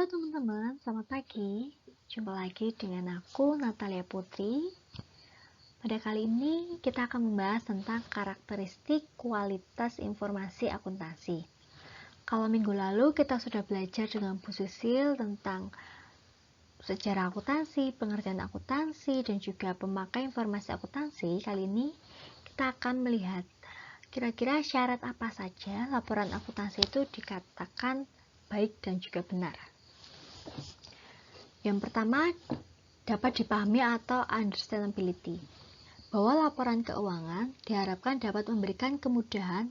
teman-teman, selamat pagi. Jumpa lagi dengan aku, Natalia Putri. Pada kali ini kita akan membahas tentang karakteristik kualitas informasi akuntansi. Kalau minggu lalu kita sudah belajar dengan Bu Susil tentang sejarah akuntansi, pengertian akuntansi, dan juga pemakai informasi akuntansi. Kali ini kita akan melihat kira-kira syarat apa saja laporan akuntansi itu dikatakan baik dan juga benar. Yang pertama, dapat dipahami atau understandability, bahwa laporan keuangan diharapkan dapat memberikan kemudahan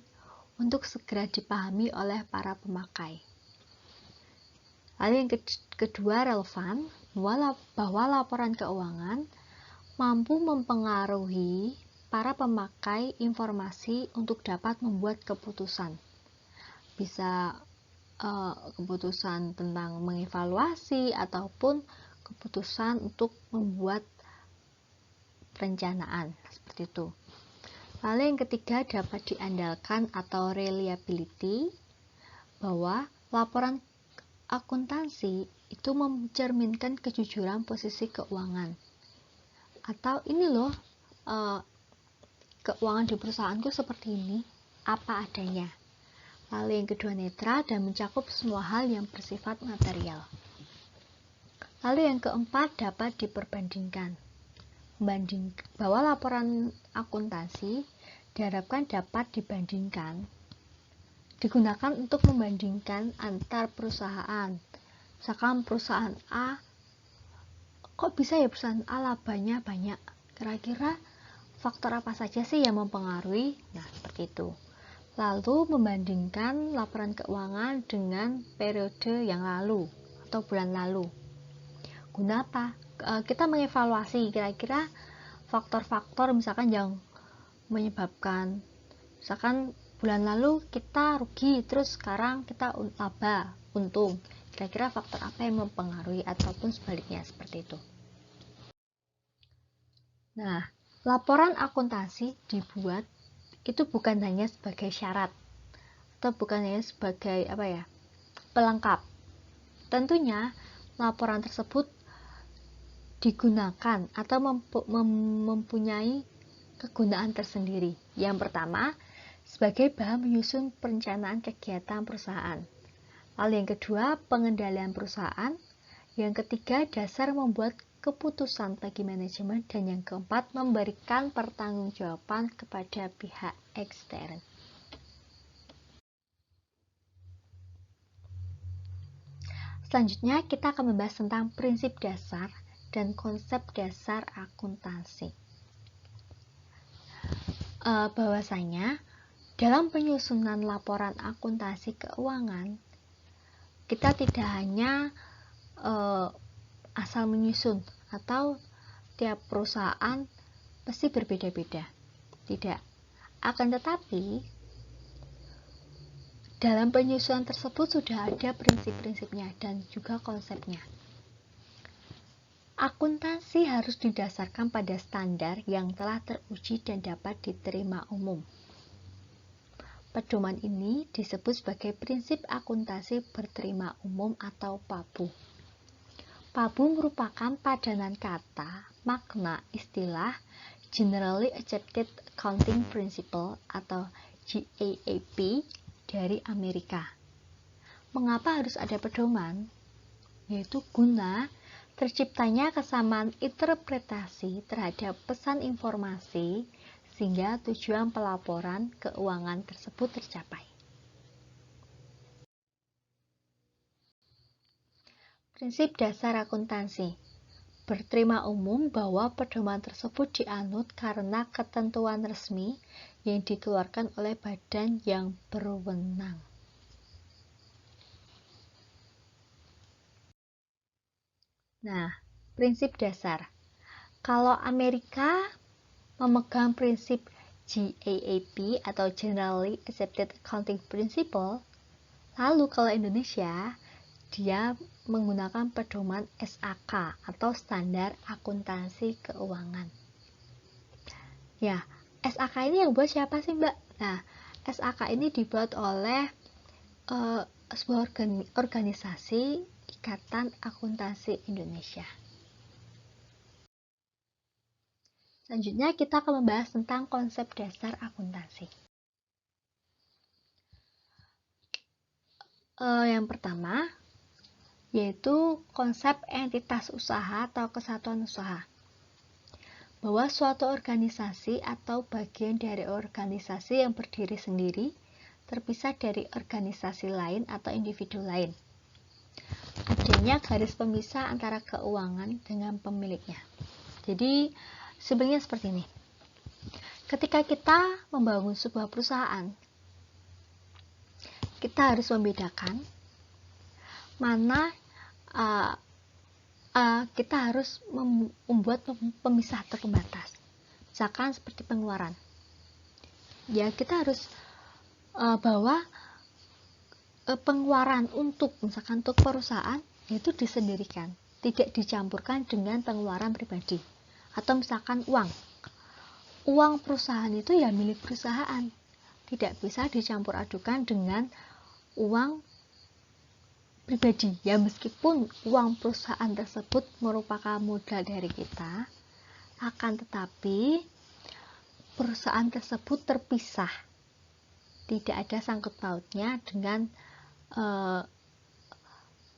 untuk segera dipahami oleh para pemakai. Lalu yang kedua, relevan, bahwa laporan keuangan mampu mempengaruhi para pemakai informasi untuk dapat membuat keputusan. Bisa keputusan tentang mengevaluasi ataupun keputusan untuk membuat perencanaan seperti itu. Lalu yang ketiga, dapat diandalkan atau reliability, bahwa laporan akuntansi itu mencerminkan kejujuran posisi keuangan, atau ini loh keuangan di perusahaanku seperti ini, apa adanya. Lalu yang kedua, netral dan mencakup semua hal yang bersifat material. Lalu yang keempat, dapat diperbandingkan, bahwa laporan akuntansi diharapkan dapat digunakan untuk membandingkan antar perusahaan. Misalkan perusahaan A, kok bisa ya perusahaan A labanya banyak? Kira-kira faktor apa saja sih yang mempengaruhi? Nah, seperti itu. Lalu membandingkan laporan keuangan dengan periode yang lalu atau bulan lalu. Guna apa? Kita mengevaluasi kira-kira faktor-faktor misalkan yang menyebabkan, misalkan bulan lalu kita rugi, terus sekarang kita laba, untung. Kira-kira faktor apa yang mempengaruhi ataupun sebaliknya seperti itu. Nah, laporan akuntansi dibuat itu bukan hanya sebagai syarat atau bukan hanya sebagai pelengkap. Tentunya laporan tersebut digunakan atau mempunyai kegunaan tersendiri. Yang pertama, sebagai bahan menyusun perencanaan kegiatan perusahaan. Lalu yang kedua, pengendalian perusahaan. Yang ketiga, dasar membuat keputusan bagi manajemen, dan yang keempat, memberikan pertanggungjawaban kepada pihak ekstern. Selanjutnya kita akan membahas tentang prinsip dasar dan konsep dasar akuntansi. Bahwasanya dalam penyusunan laporan akuntansi keuangan, kita tidak hanya asal menyusun atau tiap perusahaan pasti berbeda-beda. Tidak. Akan tetapi dalam penyusunan tersebut sudah ada prinsip-prinsipnya dan juga konsepnya. Akuntansi harus didasarkan pada standar yang telah teruji dan dapat diterima umum. Pedoman ini disebut sebagai prinsip akuntansi berterima umum atau PABU. PABU merupakan padanan kata, makna, istilah Generally Accepted Accounting Principle atau GAAP dari Amerika. Mengapa harus ada pedoman? Yaitu guna terciptanya kesamaan interpretasi terhadap pesan informasi sehingga tujuan pelaporan keuangan tersebut tercapai. Prinsip dasar akuntansi berterima umum, bahwa pedoman tersebut dianut karena ketentuan resmi yang dikeluarkan oleh badan yang berwenang. Nah, prinsip dasar. Kalau Amerika memegang prinsip GAAP atau Generally Accepted Accounting Principle, lalu kalau Indonesia dia menggunakan pedoman SAK atau Standar Akuntansi Keuangan. Ya, SAK ini yang buat siapa sih, Mbak? Nah, SAK ini dibuat oleh sebuah organisasi Ikatan Akuntansi Indonesia. Selanjutnya kita akan membahas tentang konsep dasar akuntansi. Yang pertama yaitu konsep entitas usaha atau kesatuan usaha. Bahwa suatu organisasi atau bagian dari organisasi yang berdiri sendiri terpisah dari organisasi lain atau individu lain. Adanya garis pemisah antara keuangan dengan pemiliknya. Jadi sebenarnya seperti ini. Ketika kita membangun sebuah perusahaan, kita harus membedakan mana kita harus membuat pemisah terbatas. Misalkan seperti pengeluaran. Ya, kita harus bahwa pengeluaran untuk misalkan untuk perusahaan itu disendirikan, tidak dicampurkan dengan pengeluaran pribadi. Atau misalkan uang perusahaan itu ya milik perusahaan, tidak bisa dicampur adukan dengan uang pribadi. Ya meskipun uang perusahaan tersebut merupakan modal dari kita, akan tetapi perusahaan tersebut terpisah, tidak ada sangkut pautnya dengan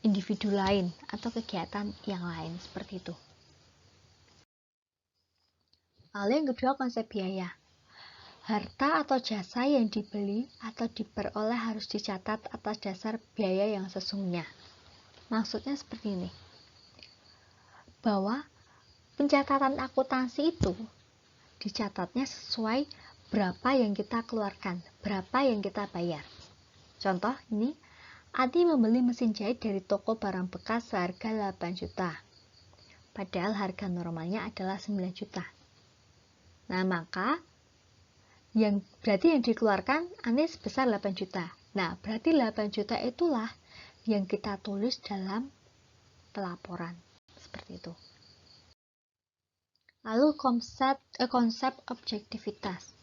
individu lain atau kegiatan yang lain seperti itu. Lalu yang kedua, konsep biaya. Harta atau jasa yang dibeli atau diperoleh harus dicatat atas dasar biaya yang sesungguhnya. Maksudnya seperti ini. Bahwa pencatatan akuntansi itu dicatatnya sesuai berapa yang kita keluarkan, berapa yang kita bayar. Contoh ini, Adi membeli mesin jahit dari toko barang bekas seharga 8 juta. Padahal harga normalnya adalah 9 juta. Nah, maka berarti yang dikeluarkan Adi sebesar 8 juta. Nah, berarti 8 juta itulah yang kita tulis dalam pelaporan. Seperti itu. Lalu konsep objektivitas.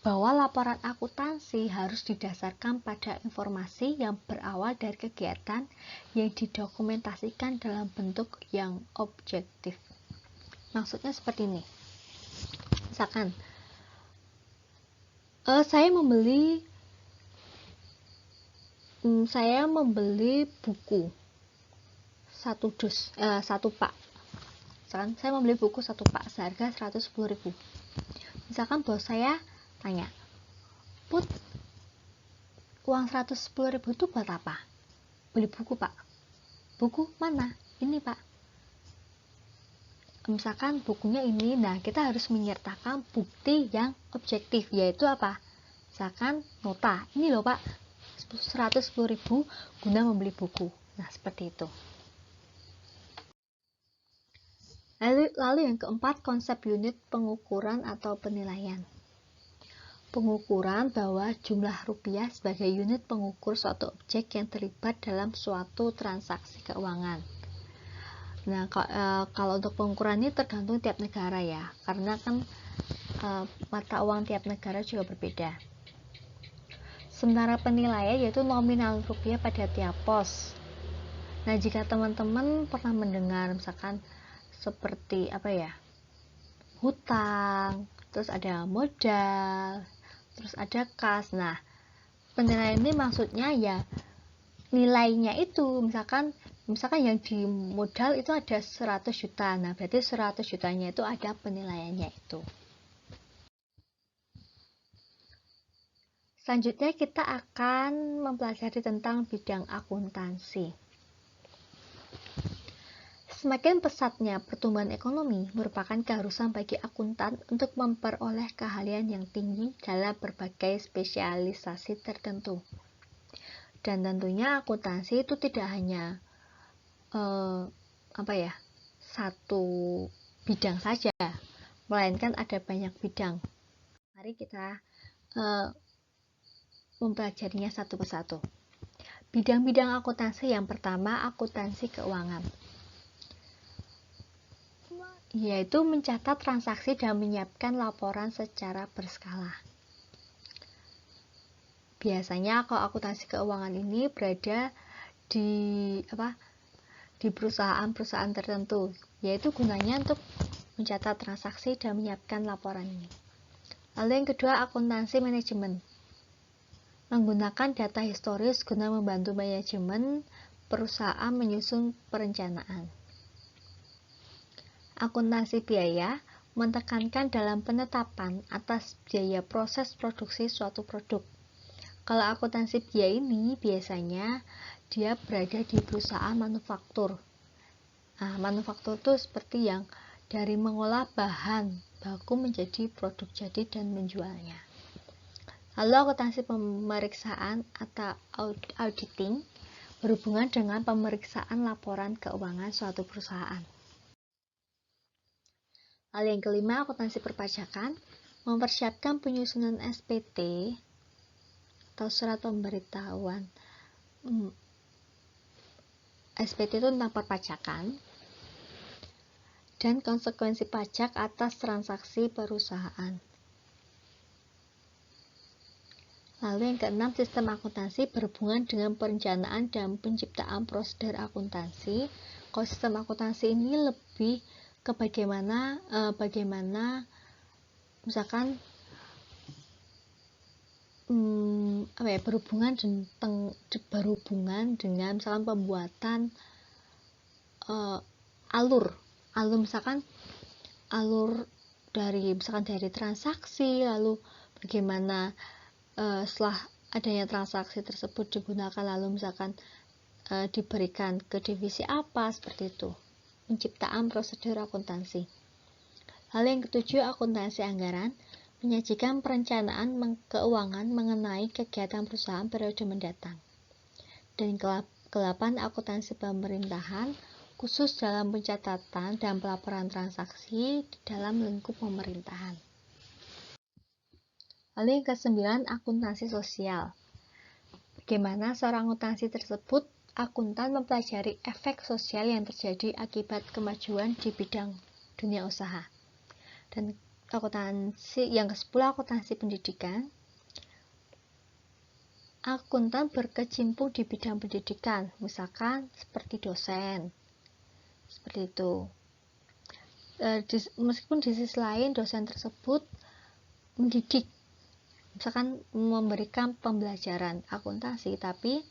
Bahwa laporan akuntansi harus didasarkan pada informasi yang berawal dari kegiatan yang didokumentasikan dalam bentuk yang objektif. Maksudnya seperti ini. Misalkan, saya membeli buku satu pak. Misalkan saya membeli buku satu pak seharga 110.000. Misalkan bos saya tanya, Put, uang 110.000 itu buat apa? Beli buku pak. Buku mana? Ini pak. Misalkan bukunya ini, nah kita harus menyertakan bukti yang objektif, yaitu apa? Misalkan nota, ini loh pak, 110.000 guna membeli buku. Nah seperti itu. Lalu yang keempat, konsep unit pengukuran atau penilaian. Pengukuran bahwa jumlah rupiah sebagai unit pengukur suatu objek yang terlibat dalam suatu transaksi keuangan. Nah, kalau untuk pengukuran ini tergantung tiap negara ya, karena kan mata uang tiap negara juga berbeda. Sementara penilaian yaitu nominal rupiah pada tiap pos. Nah, jika teman-teman pernah mendengar misalkan seperti hutang, terus ada modal, terus ada kas. Nah, penilaian ini maksudnya ya nilainya itu, misalkan yang di modal itu ada 100 juta. Nah, berarti 100 jutanya itu ada penilaiannya itu. Selanjutnya kita akan mempelajari tentang bidang akuntansi. Semakin pesatnya pertumbuhan ekonomi merupakan keharusan bagi akuntan untuk memperoleh keahlian yang tinggi dalam berbagai spesialisasi tertentu. Dan tentunya akuntansi itu tidak hanya satu bidang saja, melainkan ada banyak bidang. Mari kita mempelajarinya satu persatu. Bidang-bidang akuntansi yang pertama, akuntansi keuangan, yaitu mencatat transaksi dan menyiapkan laporan secara berskala. Biasanya kalau akuntansi keuangan ini berada di perusahaan-perusahaan tertentu, yaitu gunanya untuk mencatat transaksi dan menyiapkan laporan ini. Lalu yang kedua, akuntansi manajemen. Menggunakan data historis guna membantu manajemen perusahaan menyusun perencanaan. Akuntansi biaya menekankan dalam penetapan atas biaya proses produksi suatu produk. Kalau akuntansi biaya ini biasanya dia berada di perusahaan manufaktur. Nah, manufaktur itu seperti yang dari mengolah bahan baku menjadi produk jadi dan menjualnya. Lalu akuntansi pemeriksaan atau auditing berhubungan dengan pemeriksaan laporan keuangan suatu perusahaan. Lalu yang kelima, akuntansi perpajakan mempersiapkan penyusunan SPT atau surat pemberitahuan. SPT itu tentang perpajakan dan konsekuensi pajak atas transaksi perusahaan. Lalu yang keenam, sistem akuntansi berhubungan dengan perencanaan dan penciptaan prosedur akuntansi. Kalau sistem akuntansi ini lebih ke bagaimana misalkan berhubungan dengan misalkan pembuatan alur misalkan alur dari transaksi, lalu bagaimana setelah adanya transaksi tersebut digunakan, lalu misalkan diberikan ke divisi apa, seperti itu, penciptaan prosedur akuntansi. Lalu yang ketujuh, akuntansi anggaran menyajikan perencanaan keuangan mengenai kegiatan perusahaan periode mendatang. Dan ke-8, akuntansi pemerintahan khusus dalam pencatatan dan pelaporan transaksi di dalam lingkup pemerintahan. Lalu yang ke-9, akuntansi sosial. Bagaimana seorang akuntansi tersebut, akuntan mempelajari efek sosial yang terjadi akibat kemajuan di bidang dunia usaha. Dan akuntansi yang ke-10, akuntansi pendidikan. Akuntan berkecimpung di bidang pendidikan, misalkan seperti dosen, seperti itu. Meskipun di sisi lain dosen tersebut mendidik, misalkan memberikan pembelajaran akuntansi, tapi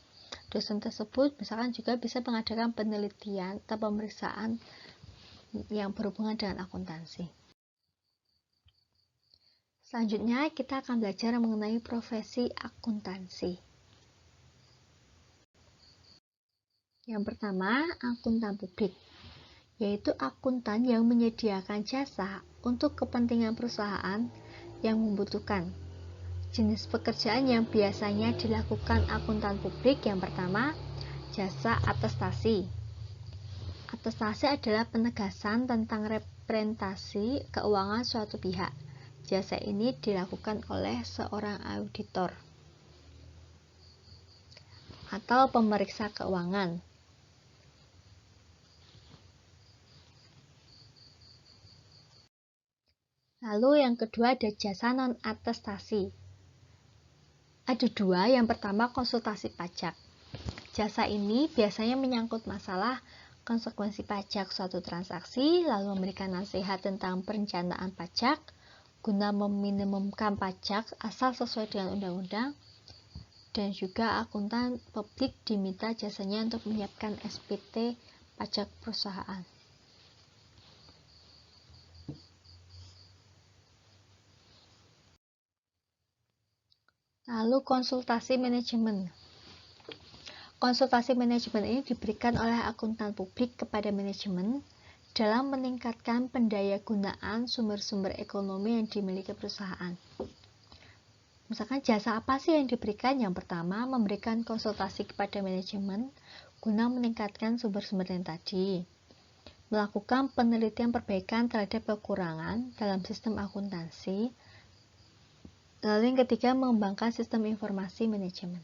dosen tersebut misalkan juga bisa mengadakan penelitian atau pemeriksaan yang berhubungan dengan akuntansi. Selanjutnya kita akan belajar mengenai profesi akuntansi. Yang pertama, akuntan publik, yaitu akuntan yang menyediakan jasa untuk kepentingan perusahaan yang membutuhkan. Jenis pekerjaan yang biasanya dilakukan akuntan publik, yang pertama, jasa atestasi. Atestasi adalah penegasan tentang representasi keuangan suatu pihak. Jasa ini dilakukan oleh seorang auditor atau pemeriksa keuangan. Lalu yang kedua ada jasa non-atestasi. Ada dua, yang pertama konsultasi pajak. Jasa ini biasanya menyangkut masalah konsekuensi pajak suatu transaksi, lalu memberikan nasihat tentang perencanaan pajak, guna meminimumkan pajak asal sesuai dengan undang-undang. Dan juga akuntan publik diminta jasanya untuk menyiapkan SPT pajak perusahaan. Lalu konsultasi manajemen. Konsultasi manajemen ini diberikan oleh akuntan publik kepada manajemen dalam meningkatkan pendayagunaan sumber-sumber ekonomi yang dimiliki perusahaan. Misalkan jasa apa sih yang diberikan? Yang pertama, memberikan konsultasi kepada manajemen guna meningkatkan sumber-sumber yang tadi. Melakukan penelitian perbaikan terhadap kekurangan dalam sistem akuntansi. Lalu yang ketiga, mengembangkan sistem informasi manajemen.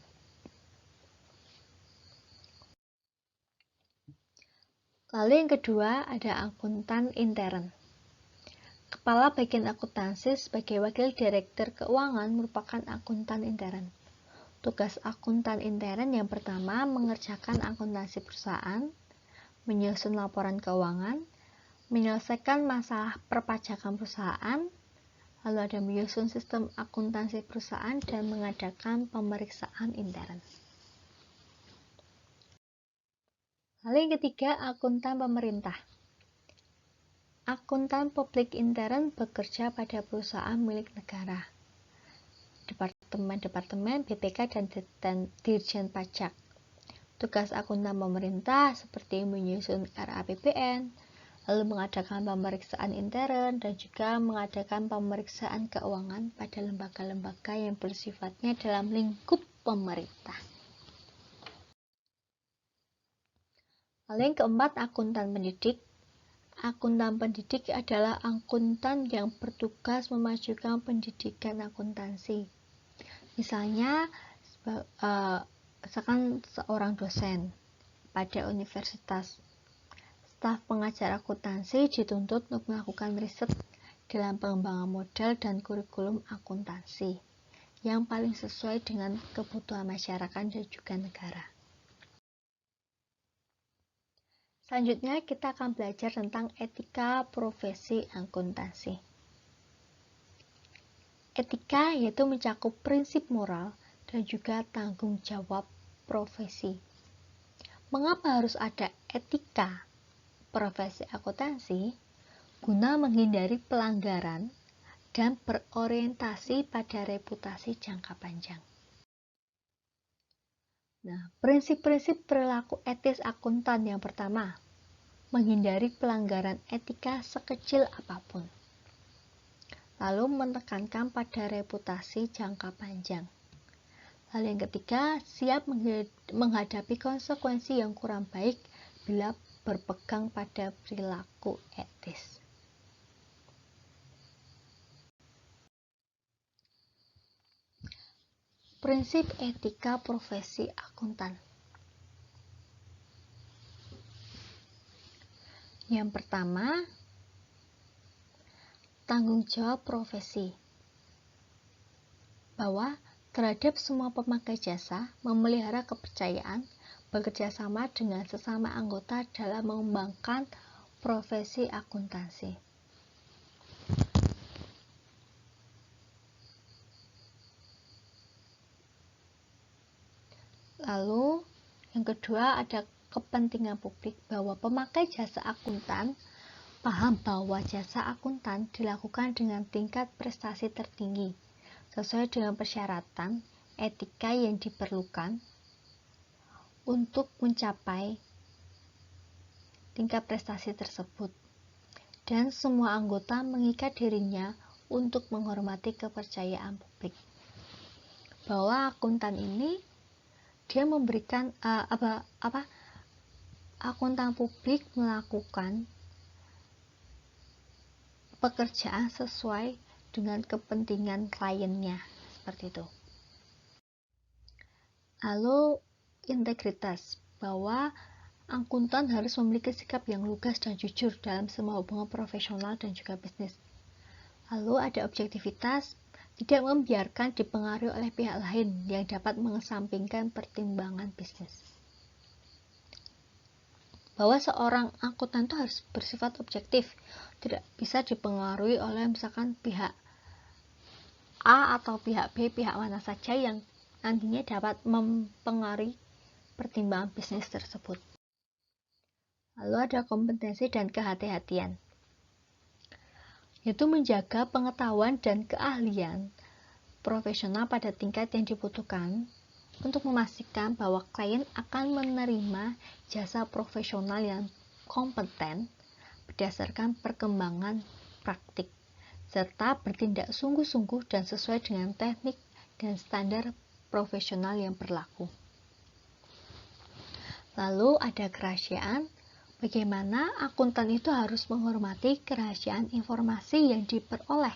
Lalu yang kedua ada akuntan intern. Kepala bagian akuntansi sebagai wakil direktur keuangan merupakan akuntan intern. Tugas akuntan intern yang pertama mengerjakan akuntansi perusahaan, menyusun laporan keuangan, menyelesaikan masalah perpajakan perusahaan, lalu ada menyusun sistem akuntansi perusahaan dan mengadakan pemeriksaan intern. Lalu yang ketiga, akuntan pemerintah. Akuntan publik intern bekerja pada perusahaan milik negara, departemen-departemen BPK dan Dirjen Pajak. Tugas akuntan pemerintah seperti menyusun RAPBN, lalu mengadakan pemeriksaan intern dan juga mengadakan pemeriksaan keuangan pada lembaga-lembaga yang bersifatnya dalam lingkup pemerintah. Lalu yang keempat, akuntan pendidik. Akuntan pendidik adalah akuntan yang bertugas memajukan pendidikan akuntansi. Misalnya, misalkan seorang dosen pada universitas, staf pengajar akuntansi dituntut untuk melakukan riset dalam pengembangan model dan kurikulum akuntansi yang paling sesuai dengan kebutuhan masyarakat dan juga negara. Selanjutnya kita akan belajar tentang etika profesi akuntansi. Etika yaitu mencakup prinsip moral dan juga tanggung jawab profesi. Mengapa harus ada etika profesi akuntansi? Guna menghindari pelanggaran dan berorientasi pada reputasi jangka panjang. Nah, prinsip-prinsip perilaku etis akuntan yang pertama, menghindari pelanggaran etika sekecil apapun. Lalu menekankan pada reputasi jangka panjang. Lalu yang ketiga, siap menghadapi konsekuensi yang kurang baik bila berpegang pada perilaku etis. Prinsip etika profesi akuntan. Yang pertama, tanggung jawab profesi. Bahwa terhadap semua pemakai jasa memelihara kepercayaan, bekerja sama dengan sesama anggota dalam mengembangkan profesi akuntansi. Lalu, yang kedua ada kepentingan publik, bahwa pemakai jasa akuntan paham bahwa jasa akuntan dilakukan dengan tingkat prestasi tertinggi, sesuai dengan persyaratan etika yang diperlukan untuk mencapai tingkat prestasi tersebut. Dan semua anggota mengikat dirinya untuk menghormati kepercayaan publik. Bahwa akuntan ini dia memberikan akuntan publik melakukan pekerjaan sesuai dengan kepentingan kliennya, seperti itu. Lalu integritas, bahwa akuntan harus memiliki sikap yang lugas dan jujur dalam semua hubungan profesional dan juga bisnis. Lalu ada objektivitas, tidak membiarkan dipengaruhi oleh pihak lain yang dapat mengesampingkan pertimbangan bisnis. Bahwa seorang akuntan itu harus bersifat objektif, tidak bisa dipengaruhi oleh misalkan pihak A atau pihak B, pihak mana saja yang nantinya dapat mempengaruhi pertimbangan bisnis tersebut. Lalu ada kompetensi dan kehati-hatian, yaitu menjaga pengetahuan dan keahlian profesional pada tingkat yang dibutuhkan untuk memastikan bahwa klien akan menerima jasa profesional yang kompeten berdasarkan perkembangan praktik, serta bertindak sungguh-sungguh dan sesuai dengan teknik dan standar profesional yang berlaku. Lalu ada kerahasiaan, bagaimana akuntan itu harus menghormati kerahasiaan informasi yang diperoleh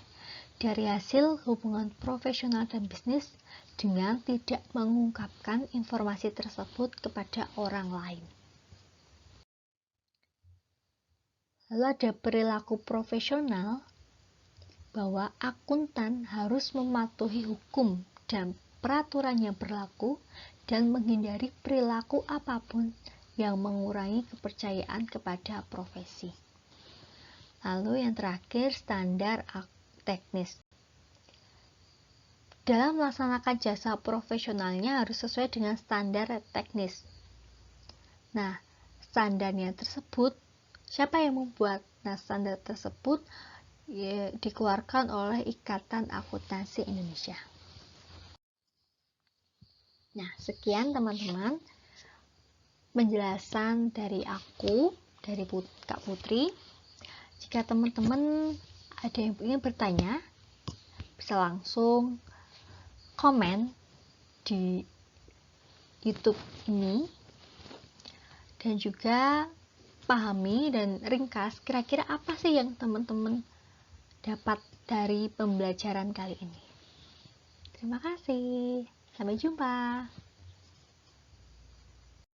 dari hasil hubungan profesional dan bisnis dengan tidak mengungkapkan informasi tersebut kepada orang lain. Lalu ada perilaku profesional, bahwa akuntan harus mematuhi hukum dan peraturan yang berlaku dan menghindari perilaku apapun yang mengurangi kepercayaan kepada profesi. Lalu yang terakhir, standar teknis. Dalam melaksanakan jasa profesionalnya harus sesuai dengan standar teknis. Nah, standarnya tersebut, siapa yang membuat? Nah, standar tersebut dikeluarkan oleh Ikatan Akuntansi Indonesia. Nah, sekian teman-teman penjelasan dari aku, dari Kak Putri. Jika teman-teman ada yang ingin bertanya, bisa langsung komen di YouTube ini, dan juga pahami dan ringkas kira-kira apa sih yang teman-teman dapat dari pembelajaran kali ini. Terima kasih, sampai jumpa.